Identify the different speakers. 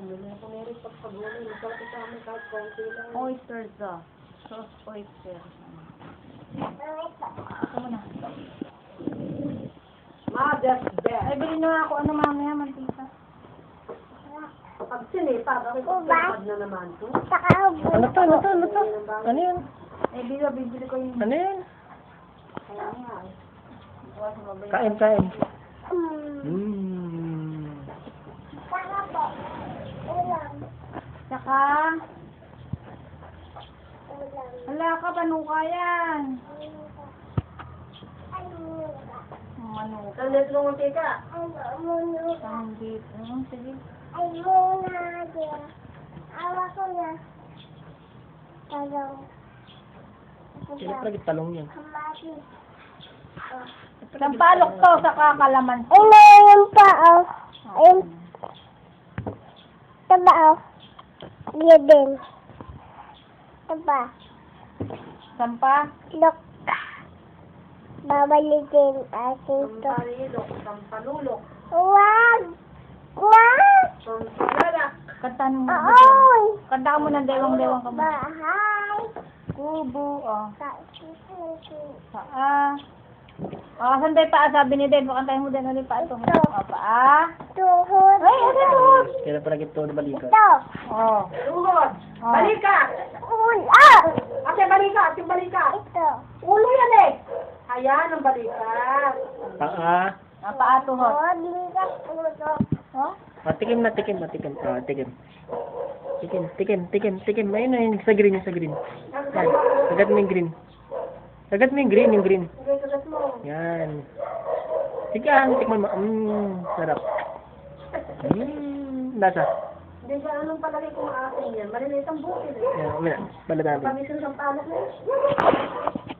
Speaker 1: Hindi ako meron pagpagulay. Masarap sa amin kahit konti lang.
Speaker 2: Oysters ah. Sauce oyster. Ito mo na.
Speaker 1: Mother's
Speaker 2: Ay,
Speaker 1: best.
Speaker 2: bilhin na ako ano mamaya, mantika.
Speaker 1: Pag sinipag, ako sinipag na naman to.
Speaker 3: Ano to? Ano yun?
Speaker 2: Eh, bibili ko yung...
Speaker 3: Ano yun?
Speaker 1: Kaya nga.
Speaker 3: Kain.
Speaker 2: Saka... Wala ka, panuka yan. Manuka.
Speaker 1: Saan nito ng mantika?
Speaker 2: Sandit. Sige.
Speaker 3: Kailan pala talong yan?
Speaker 2: Sampalok to sa kakalaman.
Speaker 4: Ay, mayroon pa, oh. Ayun. Ito ba, oh? Yan din. Ito ba?
Speaker 2: Sampa?
Speaker 4: Look. Babalikin asin to.
Speaker 1: Sampanilok, sampanulok,
Speaker 4: Wag! Wag!
Speaker 1: sampanalak.
Speaker 2: Kantahan mo.
Speaker 4: Oy!
Speaker 2: Kanta ka mo ng dewang-dewang ka mo.
Speaker 4: Bahay!
Speaker 2: Kubo, oh.
Speaker 4: Kakisusi.
Speaker 2: Paa. Oh, saan tayo paa? Sabi ni Dave, pakantahin mo din ulit paa ito. Oh, paa.
Speaker 4: Tuhod.
Speaker 2: Ay, ano tuhod?
Speaker 3: Kailan pala ito na balikan?
Speaker 4: Ito.
Speaker 2: Oh.
Speaker 1: Tuhod,
Speaker 2: Oh.
Speaker 1: balikat.
Speaker 4: Ula!
Speaker 1: Ate, balikat, yung balikat.
Speaker 4: Ito.
Speaker 1: Ulo yan eh. Ayan ang balikat.
Speaker 3: Paa.
Speaker 2: Ah, paa tuhod.
Speaker 4: Oh, bilikat ulo.
Speaker 2: Oh?
Speaker 3: Tikim. Tikim. Ayun na yun, sa green. Yan. Sagat mo yung green. Yung green.
Speaker 1: Okay, sagat mo.
Speaker 3: Yan. Sige, tikman mo. Sarap. Lasa.
Speaker 1: Hindi siya anong palagay kung maasin yan. Maliliit ang bukid eh.
Speaker 3: Yan, umina. Bala namin.
Speaker 1: Pamisin sa palak na yun.